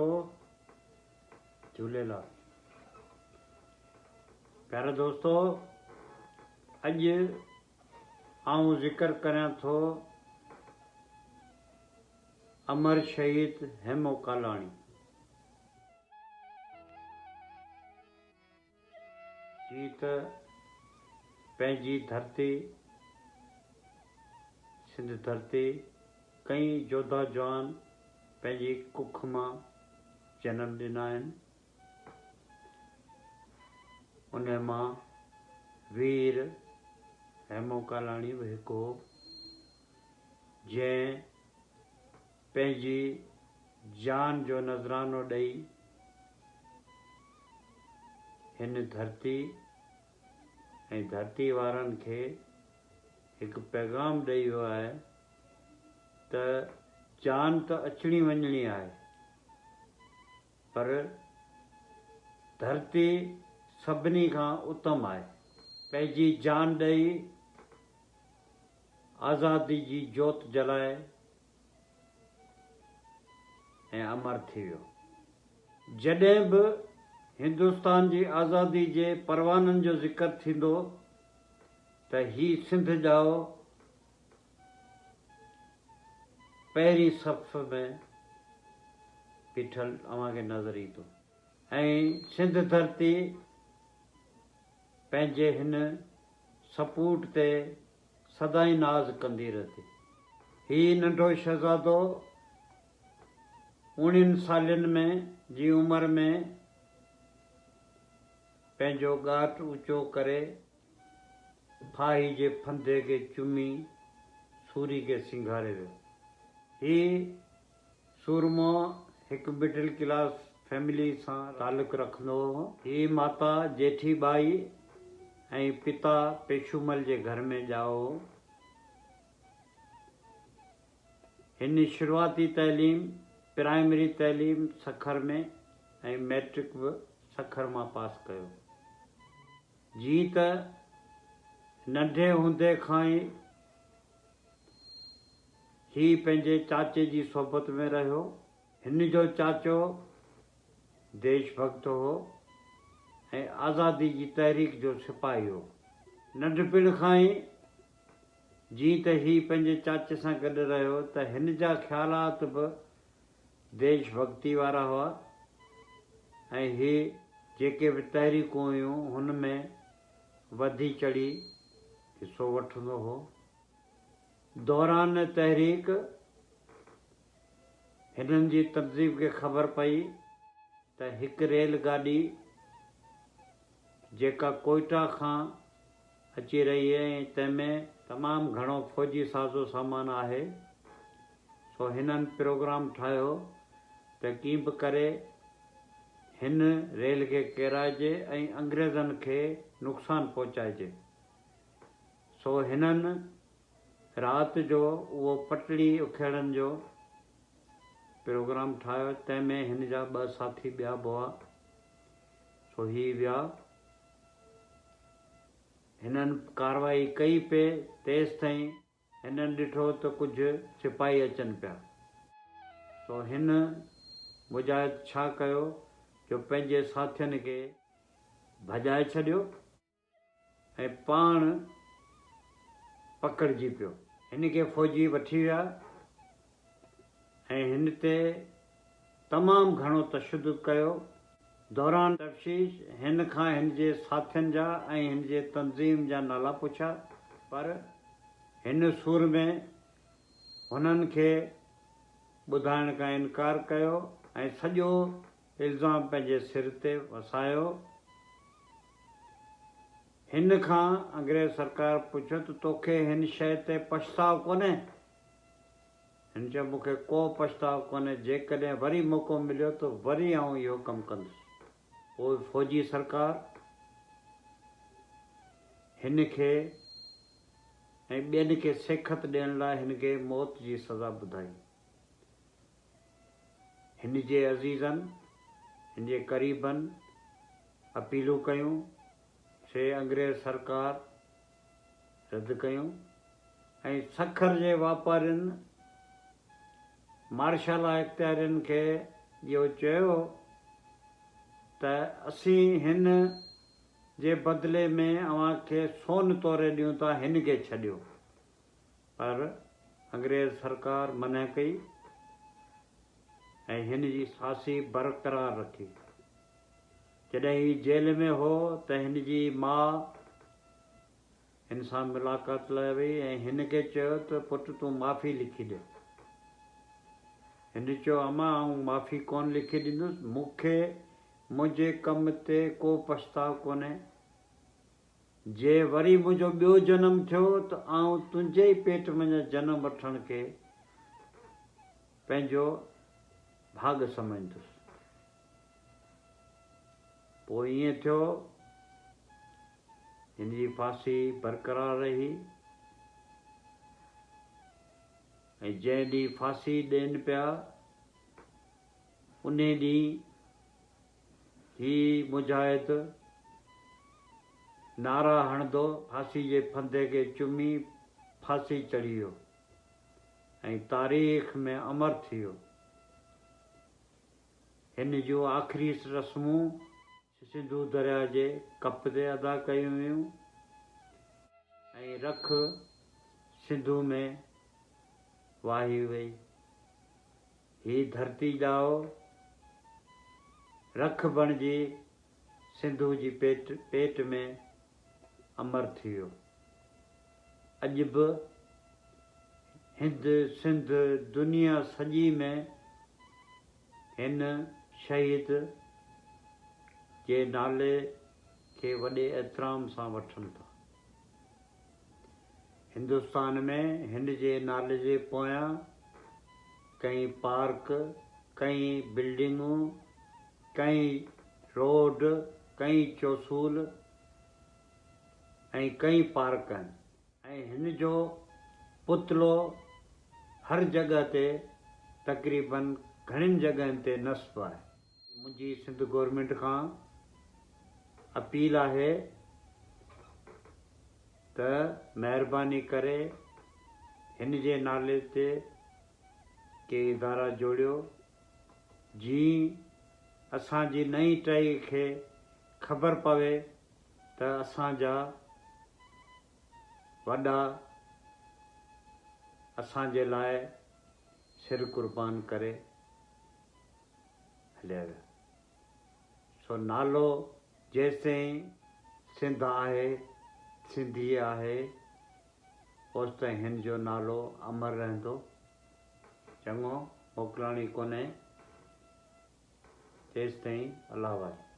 दोस्तों, झूलेलाल। प्यारे दोस्तों, अज आऊं जिक्र करां थो अमर शहीद हेमो कालाणी जी। त पंहिंजी धरती सिंध धरती कई जोधा जवान पंहिंजी कुख मां जनम ॾिना आहिनि। उन मां वीर हेमो कालाणी बि हिकु हो, जंहिं पंहिंजी जान जो नज़रानो ॾेई हिन धरती ऐं धरती वारनि खे हिकु पैगाम ॾेई वियो आहे त जान त अचणी वञणी आहे, पर धरती सभिनी खां उत्तम आहे। पंहिंजी जान ॾेई आज़ादी जी जोत जलाए ऐं अमर थी वियो। जॾहिं बि हिंदुस्तान जी आज़ादी जे परवाननि जो ज़िक्र थींदो त ही सिंध जाओ पहिरीं सफ़ में बीठल अव्हांखे नज़र ईंदो ऐं सिंध धरती पंहिंजे हिन सपूत ते सदाई नाज़ कंदी रहंदी। ही नंढो शहज़ादो 19 सालनि में जी उमिरि में पंहिंजो ॻाट ऊचो करे फाही जे फंदे खे चुमी सूरी खे सिंगारे वियो। ही सूरमो हिकु मिडिल क्लास फैमिली सां तालुक़ु रखंदो हो। ही माता जेठी बाई ऐं पिता पेशूमल जे घर में ॼाओ हो। हिन शुरूआती तइलीम प्राइमरी तइलीम सखर में ऐं मैट्रिक बि सखर मां पास कयो। जी त नंढे हूंदे खां ई ही पंहिंजे चाचे जी सोबत में रहियो। हिन जो चाचो देशभक्त हो ऐं आज़ादी जी तहरीक जो सिपाही हो। नंढपिण खां ई जीअं त ही पंहिंजे चाचे सां गॾु रहियो त हिन जा ख़्यालात बि देशभक्ति वारा हुआ ऐं ही जेके बि तहरीकूं हुयूं हुन में वधी चढ़ी हिसो वठंदो हो। दौरान तहरीक हिननि जी तनज़ीब खे ख़बर पई त हिकु रेलगाॾी जेका कोयटा खां अची रही आहे ऐं तंहिंमें तमामु घणो फ़ौजी साज़ो सामान आहे, सो हिननि प्रोग्राम ठाहियो त कीअं बि करे हिन रेल खे किराइजे ऐं अंग्रेज़नि खे नुक़सानु पहुचाइजे। सो हिननि राति जो उहो पटड़ी उखेड़नि जो प्रोग्राम ठाहियो। तंहिंमें हिन जा 2 साथी ॿिया बि हुआ। सो ही विया, हिननि कारवाई कई पे तेसि ताईं हिननि ॾिठो त कुझु सिपाही अचनि पिया। सो हिन मुजाहिद छा कयो जो पंहिंजे साथियुनि खे भॼाए छॾियो ऐं पाण पकड़िजी पियो। हिन खे फ़ौजी वठी विया ऐं हिन ते तमामु घणो तशद्दुद कयो। दौरान तफ़्तीश हिन खां हिन जे साथियुनि जा ऐं हिन जे तंज़ीम जा नाला पुछा, पर हिन सूर में हुननि खे ॿुधाइण खां इनकार कयो ऐं सॼो इल्ज़ाम पंहिंजे सिर ते वसायो। हिन खां अंग्रेज़ सरकार पुछियो त तोखे हिन शइ ते पछताव कोन्हे? हिन चयो मूंखे को पछताव कोन्हे, जेकॾहिं वरी मौक़ो मिलियो त वरी आउं इहो कमु कंदुसि। पोइ फ़ौजी सरकार हिन खे ऐं ॿियनि खे सेखत ॾियण लाइ हिन खे मौत जी सज़ा ॿुधाई। हिन जे अज़ीज़नि हिन जे क़रीबनि अपीलूं कयूं से अंग्रेज़ सरकार रद्द कयूं ऐं सखर जे वापारियुनि मार्शल इख़्तियारियुनि खे इहो चयो त असीं हिन जे बदिले में अव्हांखे सोन तोरे ॾियूं था, हिन खे छॾियो। पर अंग्रेज़ सरकार मना कई ऐं हिन जी फांसी बरक़रार रखी। जॾहिं ही जेल में हो त हिन जी माउ हिन सां मुलाक़ात लाइ वई ऐं हिन खे चयो त पुटु तूं माफ़ी लिखी ॾे। हिन चयो अम्मा आउं माफ़ी कोन लिखी ॾींदुसि, मूंखे मुंहिंजे कम ते को पछताव कोन्हे। जे वरी मुंहिंजो ॿियो जनमु थियो त आउं तुंहिंजे ई पेट में जनमु वठण खे पंहिंजो भाग सम्झंदुसि। पोइ ईअं थियो, हिन जी फांसी बरक़रार रही ऐं जंहिं ॾींहुं फांसी ॾियनि पिया उन ॾींहुं ही मुजाहिद नारा हणंदो फांसी जे फंदे खे चुमी फांसी चढ़ी वियो ऐं तारीख़ में अमर थी वियो। हिन जूं आख़िरी रस्मूं सिंधु दरिया जे कप ते अदा कयूं वियूं ऐं रख सिंधु में वाही वई। ही धरती ॼाओ रख बणिजी सिंधु जी पेट में अमर थी वियो। अॼु बि हिंद सिंध दुनिया सॼी में हिन शहीद जे नाले खे वॾे एतिराम सां वठनि था। हिंदुस्तान में हिन जे नाले जे पोयां कई पार्क, कई बिल्डिंगूं, कई रोड, कई चौसूल ऐं कई पार्क आहिनि ऐं हिन जो पुतलो हर जॻह ते तक़रीबन घणिनि जॻहियुनि ते नस्ब आहे। मुंहिंजी सिंध गवर्नमेंट खां अपील आहे त महिरबानी करे हिन जे नाले ते के इदारा जोड़ियो जीअं असांजी नई टही खे ख़बर पवे त असांजा वॾा असांजे लाइ सिर कुर्बान करे हलिया विया। सो नालो जेसिताईं सिंध आहे, सिंधी आहे, ओसिताईं हिन जो नालो अमर रहंदो। चङो मोकिलाणी कोन्हे तेसिताईं अलाह वारे।